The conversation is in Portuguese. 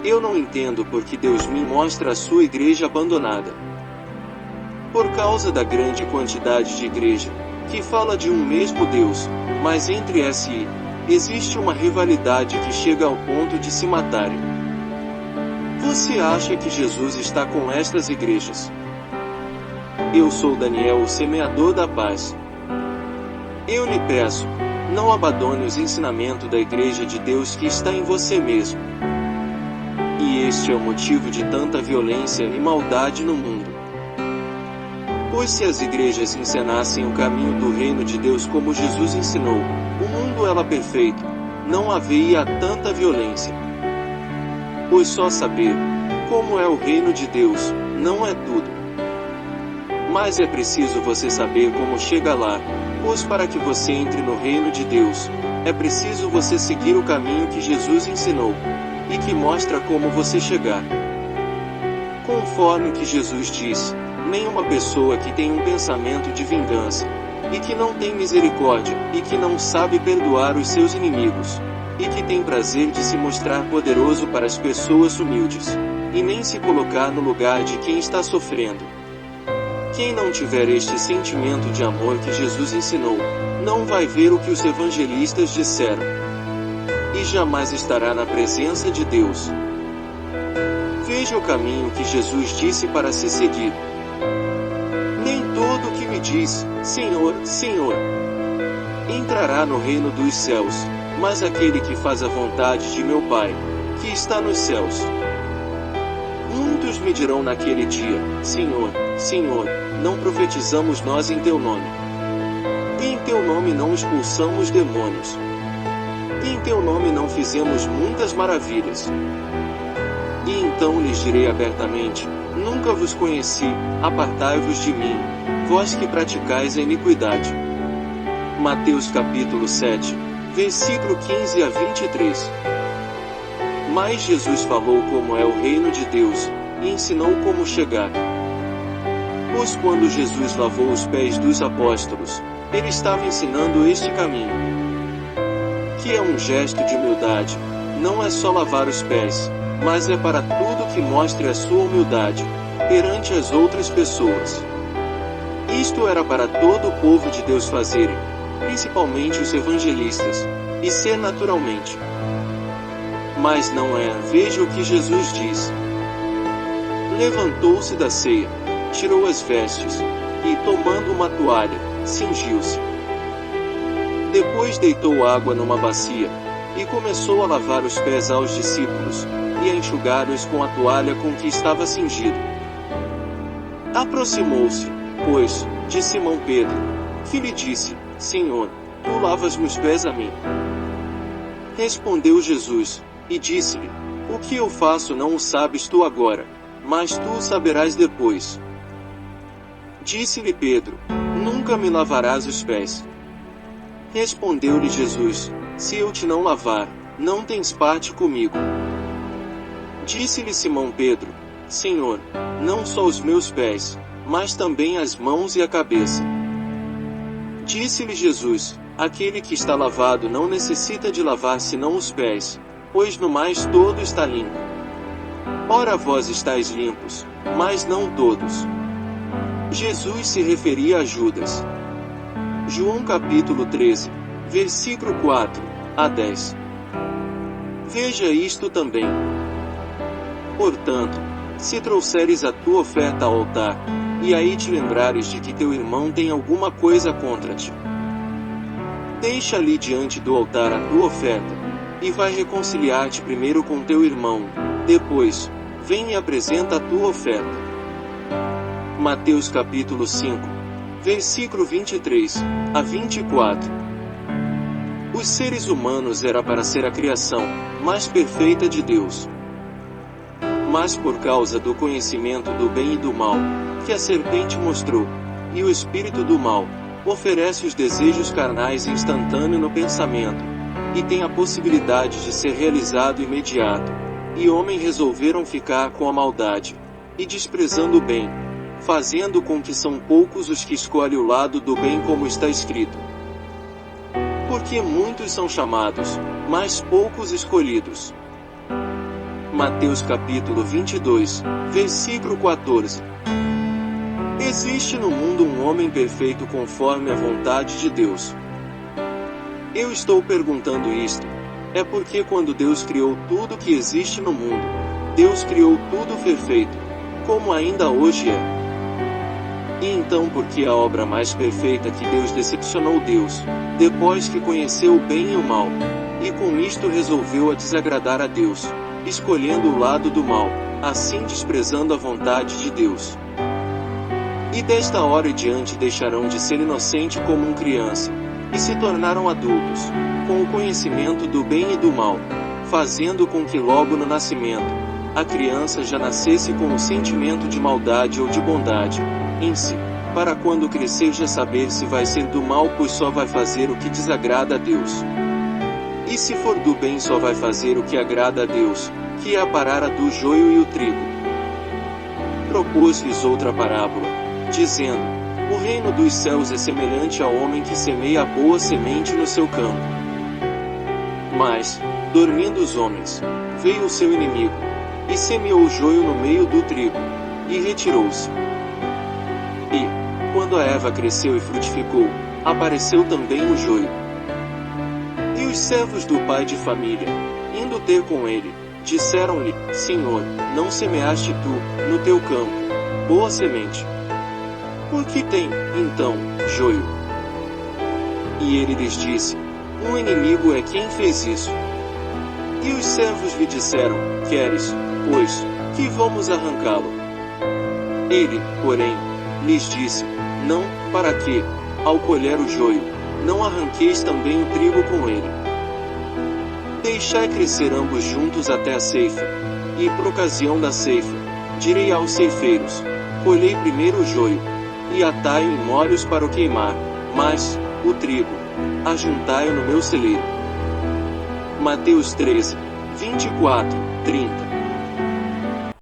Eu não entendo por que Deus me mostra a sua igreja abandonada. Por causa da grande quantidade de igreja, que fala de um mesmo Deus, mas entre si, existe uma rivalidade que chega ao ponto de se matarem. Você acha que Jesus está com estas igrejas? Eu sou Daniel, o semeador da paz. Eu lhe peço, não abandone os ensinamentos da igreja de Deus que está em você mesmo. E este é o motivo de tanta violência e maldade no mundo. Pois se as igrejas ensinassem o caminho do reino de Deus como Jesus ensinou, o mundo era perfeito, não haveria tanta violência. Pois só saber como é o reino de Deus não é tudo. Mas é preciso você saber como chega lá, pois para que você entre no reino de Deus, é preciso você seguir o caminho que Jesus ensinou, e que mostra como você chegar. Conforme o que Jesus disse, nenhuma pessoa que tem um pensamento de vingança, e que não tem misericórdia, e que não sabe perdoar os seus inimigos, e que tem prazer de se mostrar poderoso para as pessoas humildes, e nem se colocar no lugar de quem está sofrendo. Quem não tiver este sentimento de amor que Jesus ensinou, não vai ver o que os evangelistas disseram, e jamais estará na presença de Deus. Veja o caminho que Jesus disse para se seguir. Nem todo o que me diz, Senhor, Senhor, entrará no reino dos céus, mas aquele que faz a vontade de meu Pai, que está nos céus. Muitos me dirão naquele dia, Senhor, Senhor, não profetizamos nós em teu nome? E em teu nome não expulsamos demônios? E em teu nome não fizemos muitas maravilhas? E então lhes direi abertamente, nunca vos conheci, apartai-vos de mim, vós que praticais a iniquidade. Mateus capítulo 7, versículo 15 a 23. Mas Jesus falou como é o reino de Deus, e ensinou como chegar. Pois quando Jesus lavou os pés dos apóstolos, ele estava ensinando este caminho, que é um gesto de humildade, não é só lavar os pés, mas é para tudo que mostre a sua humildade, perante as outras pessoas. Isto era para todo o povo de Deus fazerem, principalmente os evangelistas, e ser naturalmente. Mas não é, veja o que Jesus diz. Levantou-se da ceia, tirou as vestes, e tomando uma toalha, cingiu-se. Depois deitou água numa bacia, e começou a lavar os pés aos discípulos, e a enxugar-os com a toalha com que estava cingido. Aproximou-se, pois, de Simão Pedro, que lhe disse, Senhor, tu lavas meus pés a mim? Respondeu Jesus, e disse-lhe, o que eu faço não o sabes tu agora, mas tu o saberás depois. Disse-lhe Pedro, nunca me lavarás os pés. Respondeu-lhe Jesus, se eu te não lavar, não tens parte comigo. Disse-lhe Simão Pedro, Senhor, não só os meus pés, mas também as mãos e a cabeça. Disse-lhe Jesus, aquele que está lavado não necessita de lavar senão os pés, pois no mais todo está limpo. Ora vós estáis limpos, mas não todos. Jesus se referia a Judas. João capítulo 13, versículo 4 a 10. Veja isto também. Portanto, se trouxeres a tua oferta ao altar, e aí te lembrares de que teu irmão tem alguma coisa contra ti, deixa ali diante do altar a tua oferta, e vai reconciliar-te primeiro com teu irmão, depois, vem e apresenta a tua oferta. Mateus capítulo 5, versículo 23 a 24. Os seres humanos era para ser a criação mais perfeita de Deus. Mas por causa do conhecimento do bem e do mal, que a serpente mostrou, e o espírito do mal, oferece os desejos carnais instantâneo no pensamento, e tem a possibilidade de ser realizado imediato, e homem resolveram ficar com a maldade, e desprezando o bem, fazendo com que são poucos os que escolhem o lado do bem como está escrito. Porque muitos são chamados, mas poucos escolhidos. Mateus capítulo 22, versículo 14. Existe no mundo um homem perfeito conforme a vontade de Deus. Eu estou perguntando isto, é porque quando Deus criou tudo que existe no mundo, Deus criou tudo perfeito, como ainda hoje é. E então por que a obra mais perfeita que Deus decepcionou Deus, depois que conheceu o bem e o mal, e com isto resolveu a desagradar a Deus, escolhendo o lado do mal, assim desprezando a vontade de Deus. E desta hora em diante deixarão de ser inocente como uma criança, e se tornaram adultos, com o conhecimento do bem e do mal, fazendo com que logo no nascimento, a criança já nascesse com o sentimento de maldade ou de bondade em si, para quando crescer já saber se vai ser do mal, pois só vai fazer o que desagrada a Deus. E se for do bem, só vai fazer o que agrada a Deus, que é a parábola do joio e o trigo. Propôs-lhes outra parábola, dizendo: o reino dos céus é semelhante ao homem que semeia a boa semente no seu campo. Mas, dormindo os homens, veio o seu inimigo, e semeou o joio no meio do trigo, e retirou-se. E, quando a erva cresceu e frutificou, apareceu também o joio. E os servos do pai de família, indo ter com ele, disseram-lhe: Senhor, não semeaste tu, no teu campo, boa semente? Por que tem, então, joio? E ele lhes disse: um inimigo é quem fez isso. E os servos lhe disseram: queres, pois, que vamos arrancá-lo? Ele, porém, lhes disse: não, para que, ao colher o joio, não arranqueis também o trigo com ele. Deixai crescer ambos juntos até a ceifa, e por ocasião da ceifa, direi aos ceifeiros: colhei primeiro o joio, e atai-o em molhos para o queimar, mas, o trigo, ajuntai-o no meu celeiro. Mateus 13, 24, 30.